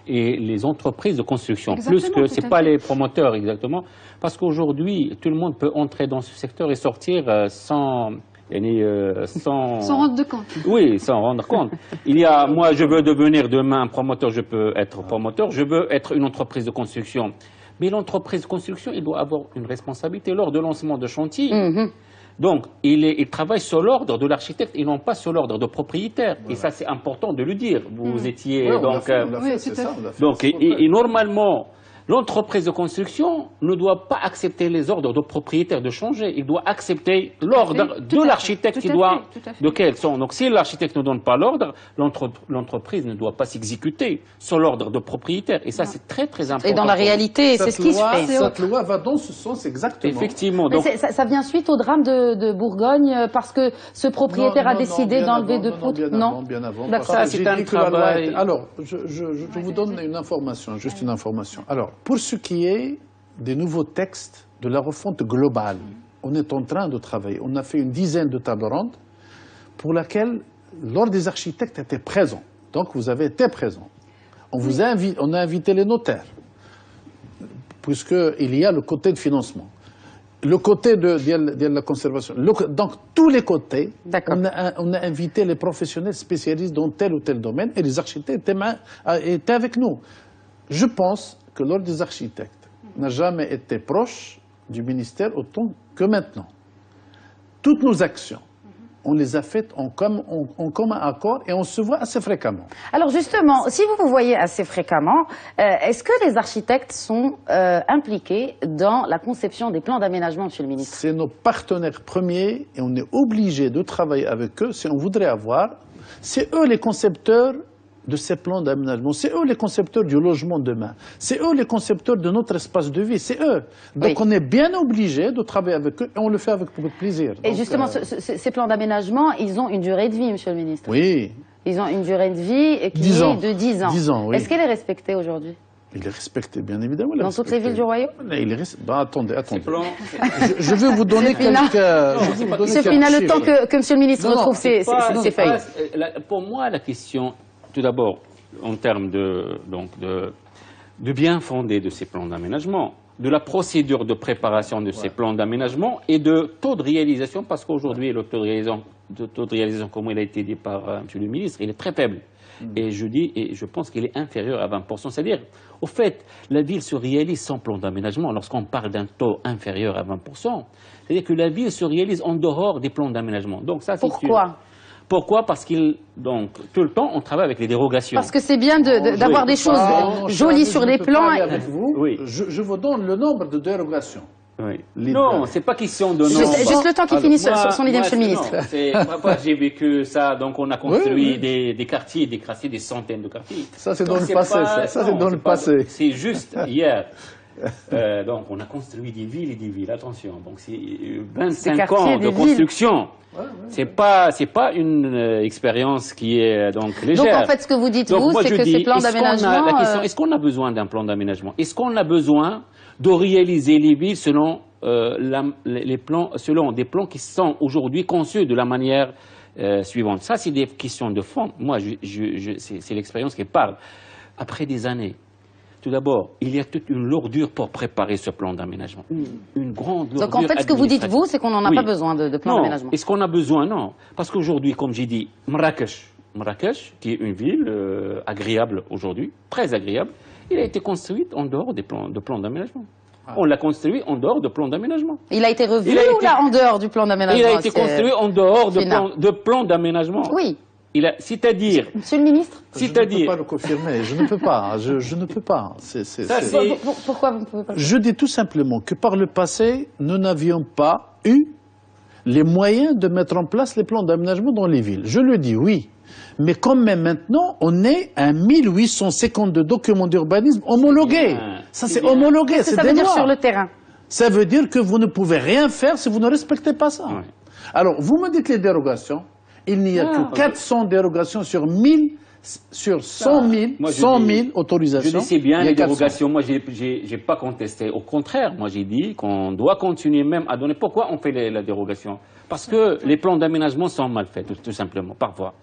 et les entreprises de construction, plus que c'est pas les promoteurs exactement, parce qu'aujourd'hui tout le monde peut entrer dans ce secteur et sortir sans rendre compte. Oui, sans rendre compte. Moi, je veux devenir demain promoteur, je peux être promoteur, je veux être une entreprise de construction. Mais l'entreprise de construction, il doit avoir une responsabilité lors de lancement de chantier. Donc, il travaille sur l'ordre de l'architecte et non pas sur l'ordre de propriétaire. Et ça, c'est important de le dire. Vous étiez donc... Et normalement, l'entreprise de construction ne doit pas accepter les ordres de propriétaire de changer. Il doit accepter l'ordre de l'architecte qui doit... De quels sont. Donc si l'architecte ne donne pas l'ordre, l'entreprise ne doit pas s'exécuter sur l'ordre de propriétaire. Et ça, c'est très très important. Et dans la réalité, c'est ce qui se fait. Cette loi va dans ce sens exactement. Effectivement. Donc... Ça vient suite au drame de Bourgogne parce que ce propriétaire a décidé d'enlever de poutres. Non, bien avant. Ça, c'est un travail. Alors, je vous donne une information, juste une information. Alors, pour ce qui est des nouveaux textes de la refonte globale, on est en train de travailler. On a fait une dizaine de tables rondes pour laquelle l'ordre des architectes était présent. Donc vous avez été présent. On a invité les notaires, puisqu'il y a le côté de financement, le côté de la conservation. Donc tous les côtés, on a invité les professionnels spécialistes dans tel ou tel domaine et les architectes étaient avec nous. Je pense que l'ordre des architectes n'a jamais été proche du ministère autant que maintenant. Toutes nos actions, on les a faites en commun accord et on se voit assez fréquemment. Alors justement, si vous vous voyez assez fréquemment, est-ce que les architectes sont impliqués dans la conception des plans d'aménagement, Monsieur le ministre? C'est nos partenaires premiers et on est obligé de travailler avec eux si on voudrait avoir. C'est eux les concepteurs de ces plans d'aménagement. C'est eux les concepteurs du logement demain. C'est eux les concepteurs de notre espace de vie. C'est eux. Donc on est bien obligé de travailler avec eux et on le fait avec beaucoup de plaisir. Et donc, justement, ces plans d'aménagement, ils ont une durée de vie, Monsieur le ministre. Oui. Ils ont une durée de vie qui est de 10 ans. 10 ans, oui. Est-ce qu'elle est respectée aujourd'hui? Il est respecté, bien évidemment. Dans toutes les villes du royaume? Attendez. Je vais vous donner quelques... Monsieur Fina, le temps que Monsieur le ministre retrouve ses feuilles. Pour moi, la question... Tout d'abord, en termes de bien fondé de ces plans d'aménagement, de la procédure de préparation de ces plans d'aménagement et de taux de réalisation, parce qu'aujourd'hui, le taux de réalisation taux de réalisation, comme il a été dit par M. le ministre, il est très faible. Et je pense qu'il est inférieur à 20%. C'est-à-dire, au fait, la ville se réalise sans plan d'aménagement. Lorsqu'on parle d'un taux inférieur à 20%, c'est-à-dire que la ville se réalise en dehors des plans d'aménagement. Donc ça, Pourquoi ? Pourquoi? Parce donc tout le temps, on travaille avec les dérogations. Parce que c'est bien d'avoir des choses jolies sur les plans. Avec vous, Oui. je vous donne le nombre de dérogations. Oui. Non, c'est pas question de non. Juste le temps qu'il finisse son idée, Monsieur le ministre. Moi, j'ai vécu ça, donc on a construit des quartiers, des centaines de quartiers. Ça, c'est dans le passé. Ça, c'est dans le passé. C'est juste hier. Donc, on a construit des villes et des villes. Attention, donc c'est 25 ans de construction. C'est pas une expérience qui est donc légère. Donc, en fait, ce que vous dites, vous, c'est que ces plans d'aménagement... La question, est-ce qu'on a besoin d'un plan d'aménagement? Est-ce qu'on a besoin de réaliser les villes selon selon des plans qui sont aujourd'hui conçus de la manière suivante? Ça, c'est des questions de fond. Moi, c'est l'expérience qui parle. Après des années, tout d'abord, il y a toute une lourdure pour préparer ce plan d'aménagement. Une grande lourdure. Donc en fait, ce que vous dites, vous, c'est qu'on n'en a pas besoin de plan d'aménagement. Est-ce qu'on a besoin? Non. Parce qu'aujourd'hui, comme j'ai dit, Marrakech, qui est une ville agréable aujourd'hui, très agréable, il a été construit en dehors de plans d'aménagement. On l'a construit en dehors de plans d'aménagement. Il a été revu ou là en dehors du plan d'aménagement? Il a été construit en dehors de plans d'aménagement. Oui. C'est-à-dire... Monsieur le ministre? Je ne peux pas le confirmer, je ne peux pas. Je ne peux pas. Pourquoi vous ne pouvez pas? Je dis tout simplement que par le passé, nous n'avions pas eu les moyens de mettre en place les plans d'aménagement dans les villes. Je le dis, oui. Mais quand même maintenant, on est à 1852 documents d'urbanisme homologués. Ça, c'est homologué. Qu'est-ce que ça veut dire sur le terrain? Ça veut dire que vous ne pouvez rien faire si vous ne respectez pas ça. Ouais. Alors, vous me dites les dérogations. Il n'y a que 400 dérogations sur 100 000 autorisations. Je dis c'est bien les dérogations. Moi, j'ai pas contesté. Au contraire, moi j'ai dit qu'on doit continuer même à donner. Pourquoi on fait la dérogation? Parce que les plans d'aménagement sont mal faits, tout simplement, parfois.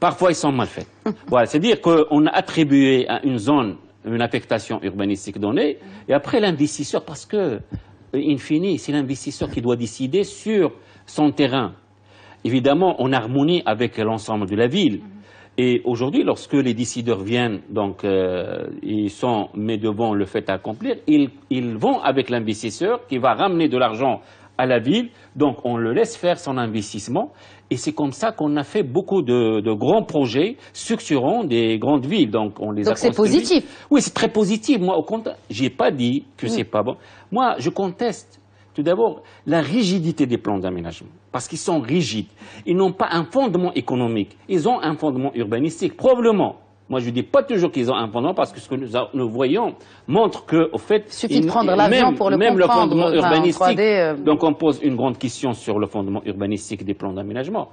Parfois, ils sont mal faits. Voilà, c'est-à-dire qu'on a attribué à une zone une affectation urbanistique donnée, et après l'investisseur, parce que, in fine, c'est l'investisseur qui doit décider sur son terrain. Évidemment, en harmonie avec l'ensemble de la ville. Et aujourd'hui, lorsque les décideurs viennent, donc ils sont mis devant le fait à accomplir, ils vont avec l'investisseur qui va ramener de l'argent à la ville, donc on le laisse faire son investissement, et c'est comme ça qu'on a fait beaucoup de grands projets structurants des grandes villes. Donc c'est positif. Oui, c'est très positif. Moi, au contraire, j'ai pas dit que c'est pas bon. Moi, je conteste tout d'abord la rigidité des plans d'aménagement, parce qu'ils sont rigides. Ils n'ont pas un fondement économique, ils ont un fondement urbanistique, probablement. Moi, je ne dis pas toujours qu'ils ont un fondement, parce que ce que nous voyons montre qu'au fait... Il suffit de prendre l'avion pour le comprendre. Même le fondement urbanistique, 3D, donc on pose une grande question sur le fondement urbanistique des plans d'aménagement.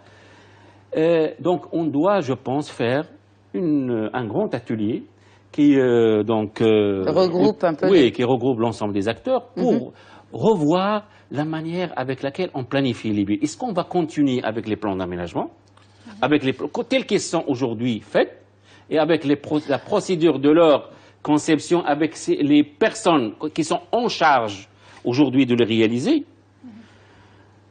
Donc on doit, je pense, faire un grand atelier qui regroupe un peu... Oui, qui regroupe l'ensemble des acteurs pour revoir la manière avec laquelle on planifie les villes. Est-ce qu'on va continuer avec les plans d'aménagement, avec tels qu'ils sont aujourd'hui faits, et avec la procédure de leur conception, avec les personnes qui sont en charge aujourd'hui de le réaliser?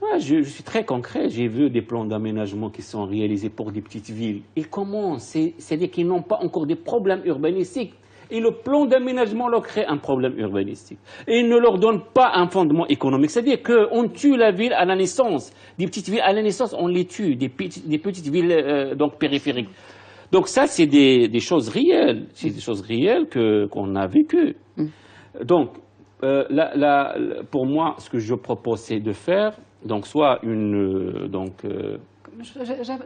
Moi, je suis très concret. J'ai vu des plans d'aménagement qui sont réalisés pour des petites villes. Ils commencent, c'est-à-dire qu'ils n'ont pas encore des problèmes urbanistiques. Et le plan d'aménagement leur crée un problème urbanistique. Et il ne leur donne pas un fondement économique. C'est-à-dire qu'on tue la ville à la naissance. Des petites villes à la naissance, on les tue. Des petites villes donc périphériques. Donc ça, c'est des choses réelles. C'est des choses réelles qu'on a vécues. Donc, pour moi, ce que je propose, c'est de faire, donc soit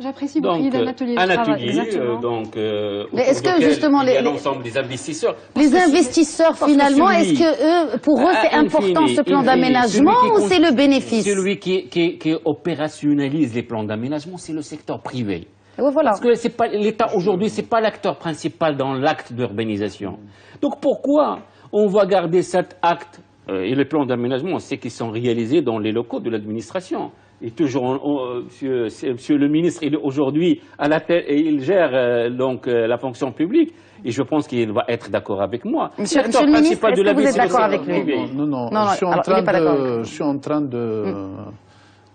J'apprécie beaucoup l'idée d'un atelier de travail. Mais est-ce que justement l'ensemble des investisseurs, les investisseurs finalement, est-ce que pour eux c'est important ce plan d'aménagement ou c'est le bénéfice? Celui qui opérationnalise les plans d'aménagement, c'est le secteur privé. Voilà. Parce que c'est pas l'État aujourd'hui, c'est pas l'acteur principal dans l'acte d'urbanisation. Donc pourquoi on va garder cet acte et les plans d'aménagement, on sait qu'ils sont réalisés dans les locaux de l'administration. Et toujours, monsieur le ministre, il est aujourd'hui à la tête et il gère la fonction publique. Et je pense qu'il va être d'accord avec moi. Monsieur le ministre, est-ce que vous êtes d'accord avec lui? Non, je suis en train de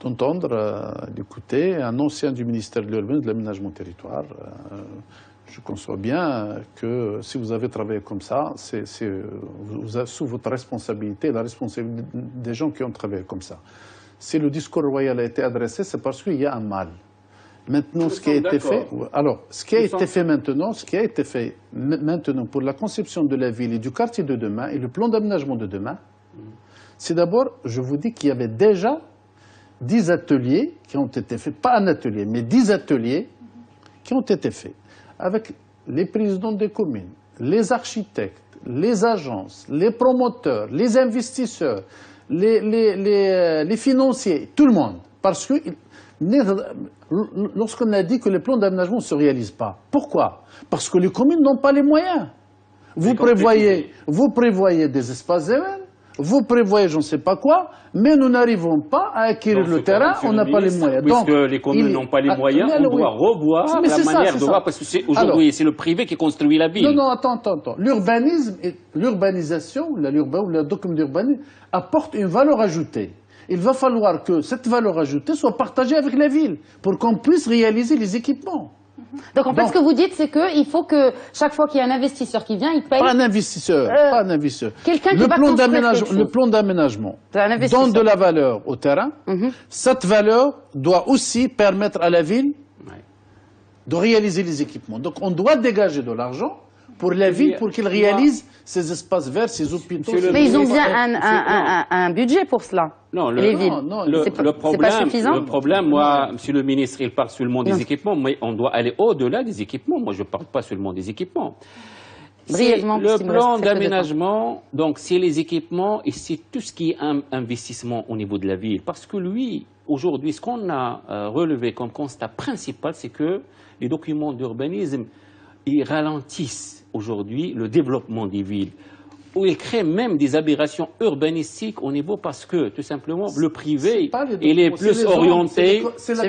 d'entendre, d'écouter un ancien du ministère de l'Urbanisme, de l'Aménagement territoire. Je conçois bien que si vous avez travaillé comme ça, vous êtes sous votre responsabilité, la responsabilité des gens qui ont travaillé comme ça. Si le discours royal a été adressé, c'est parce qu'il y a un mal. Maintenant, ce qui a été fait, maintenant pour la conception de la ville et du quartier de demain et le plan d'aménagement de demain, c'est d'abord, je vous dis qu'il y avait déjà 10 ateliers qui ont été faits, pas un atelier, mais 10 ateliers qui ont été faits avec les présidents des communes, les architectes, les agences, les promoteurs, les investisseurs, les financiers, tout le monde. Parce que lorsqu'on a dit que les plans d'aménagement ne se réalisent pas, pourquoi? Parce que les communes n'ont pas les moyens. Vous prévoyez des espaces verts, vous prévoyez je ne sais pas quoi, mais nous n'arrivons pas à acquérir le terrain, on n'a pas les moyens. Puisque les communes n'ont pas les moyens, on doit revoir la manière de voir, parce que aujourd'hui c'est le privé qui construit la ville. Non, attends. L'urbanisation, le document d'urbanisme apporte une valeur ajoutée. Il va falloir que cette valeur ajoutée soit partagée avec la ville pour qu'on puisse réaliser les équipements. Donc en fait, ce que vous dites, c'est qu'il faut que chaque fois qu'il y a un investisseur qui vient, il paye... Pas un investisseur, pas un investisseur. Quelqu'un qui va construire quelque chose. Le plan d'aménagement donne de la valeur au terrain. Cette valeur doit aussi permettre à la ville de réaliser les équipements. Donc on doit dégager de l'argent pour la ville, pour qu'elle réalise ces espaces verts, ces hôpitaux. Mais ils ont bien un budget pour cela. Non, les villes. C'est pas suffisant. Le problème, moi, Monsieur le ministre, il parle seulement des équipements, mais on doit aller au-delà des équipements. Moi, je ne parle pas seulement des équipements. Brièvement, le plan d'aménagement, donc c'est les équipements et c'est tout ce qui est investissement au niveau de la ville. Parce que lui, aujourd'hui, ce qu'on a relevé comme constat principal, c'est que les documents d'urbanisme, ils ralentissent aujourd'hui le développement des villes, où ils créent même des aberrations urbanistiques au niveau parce que, tout simplement, le privé, il est plus orienté... C'est la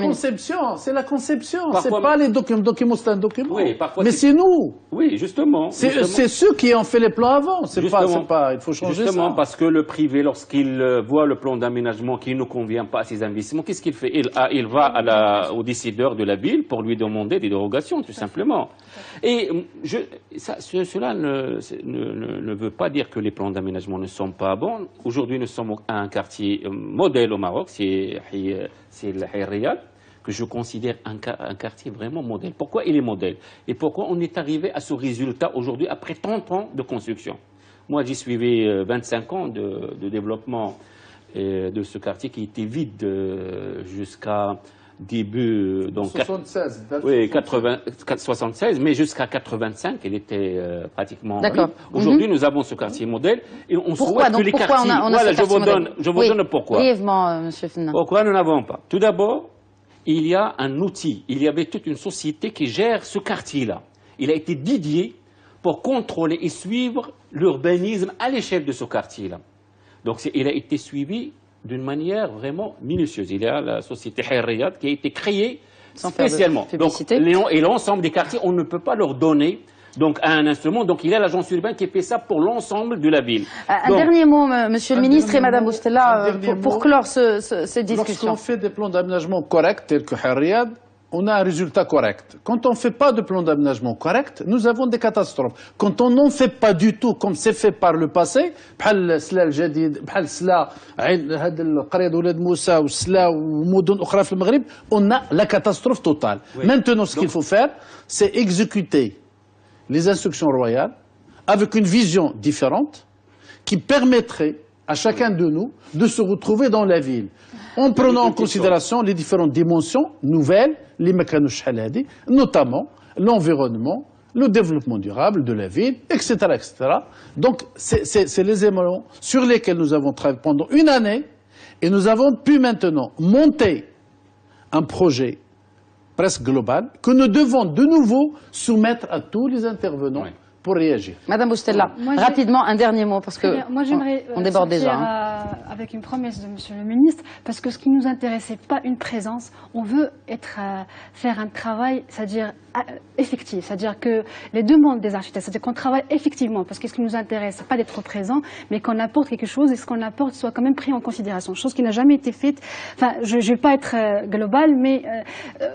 conception, c'est pas les documents, c'est un document. Oui, mais c'est nous. Oui, justement. C'est ceux qui ont fait les plans avant, il faut changer ça. Justement, parce que le privé, lorsqu'il voit le plan d'aménagement qui ne convient pas à ses investissements, qu'est-ce qu'il fait? Il va au décideur de la ville pour lui demander des dérogations, tout simplement. Et cela ne veut pas dire que les plans d'aménagement ne sont pas bons. Aujourd'hui, nous sommes à un quartier modèle au Maroc, c'est le Riyad, que je considère un quartier vraiment modèle. Pourquoi il est modèle? Et pourquoi on est arrivé à ce résultat aujourd'hui après 30 ans de construction? Moi, j'y suivais 25 ans de développement de ce quartier qui était vide jusqu'à début... donc 76. Oui, 76, mais jusqu'à 85, il était pratiquement... D'accord. Aujourd'hui, nous avons ce quartier modèle et on souhaite que les quartiers... Voilà, je vous donne pourquoi. Brièvement, Monsieur Fenna. Pourquoi nous n'avons pas? Tout d'abord, il y a un outil. Il y avait toute une société qui gère ce quartier-là. Il a été dédié pour contrôler et suivre l'urbanisme à l'échelle de ce quartier-là. Donc, il a été suivi d'une manière vraiment minutieuse. Il y a la société Riyad qui a été créée spécialement. Donc, et l'ensemble des quartiers, on ne peut pas leur donner donc un instrument. Donc, il y a l'agence urbaine qui fait ça pour l'ensemble de la ville. Dernier mot, Monsieur le ministre et Madame Boustella, pour clore cette discussion. Lorsqu'on fait des plans d'aménagement corrects, tels que Riyad, on a un résultat correct. Quand on ne fait pas de plan d'aménagement correct, nous avons des catastrophes. Quand on n'en fait pas du tout, comme c'est fait par le passé, بحال سلا الجديد بحال سلا هذا القرية ولاد موسى وسلا ومدن أخرى في المغرب, on a la catastrophe totale. Maintenant, ce qu'il faut faire, c'est exécuter les instructions royales avec une vision différente qui permettrait à chacun de nous de se retrouver dans la ville, en prenant en considération les différentes dimensions nouvelles, les mécanismes haladi, notamment l'environnement, le développement durable de la ville, etc. etc. Donc, c'est les éléments sur lesquels nous avons travaillé pendant une année et nous avons pu maintenant monter un projet presque global que nous devons de nouveau soumettre à tous les intervenants. Oui. Pour réagir. Madame Boustella, rapidement un dernier mot parce que moi j'aimerais on déborde déjà. avec une promesse de Monsieur le ministre, parce que ce qui nous intéresse, c'est pas une présence. On veut faire un travail, c'est-à-dire effectif, c'est-à-dire que les demandes des architectes, c'est-à-dire qu'on travaille effectivement, parce que ce qui nous intéresse, c'est pas d'être présent, mais qu'on apporte quelque chose et ce qu'on apporte soit quand même pris en considération. Chose qui n'a jamais été faite. Enfin, je vais pas être global, mais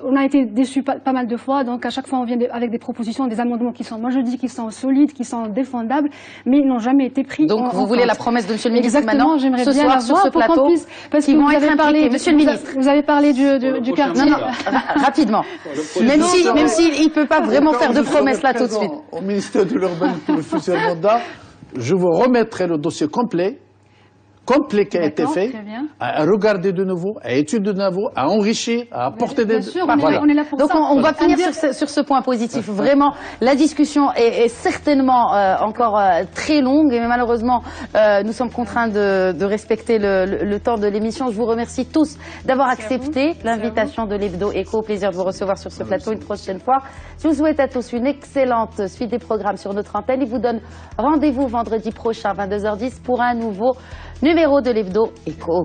on a été déçus pas mal de fois. Donc à chaque fois, on vient avec des propositions, des amendements qui sont, moi je dis, qui sont solides, qui sont défendables, mais ils n'ont jamais été pris. Donc vous voulez la promesse de Monsieur le ministre maintenant, j'aimerais bien soir sur ce plateau, parce qui que vont vous être avez parlé, Monsieur le ministre, vous avez parlé du quartier. Non, rapidement. Même si il peut pas vraiment faire de promesses là tout de suite. Au ministère de l'Urbanisme pour le futur mandat, je vous remettrai le dossier complet qui a été fait, à regarder de nouveau, à étudier de nouveau, à enrichir, à apporter des... Bien sûr, on est là pour donc ça. on va finir sur ce point positif. Vraiment, la discussion est certainement encore très longue et malheureusement, nous sommes contraints de respecter le temps de l'émission. Je vous remercie tous d'avoir accepté l'invitation de l'Hebdo Écho. Au plaisir de vous recevoir sur ce plateau une prochaine fois. Je vous souhaite à tous une excellente suite des programmes sur notre antenne et vous donne rendez-vous vendredi prochain, 22h10, pour un nouveau numéro de l'Hebdo Écho.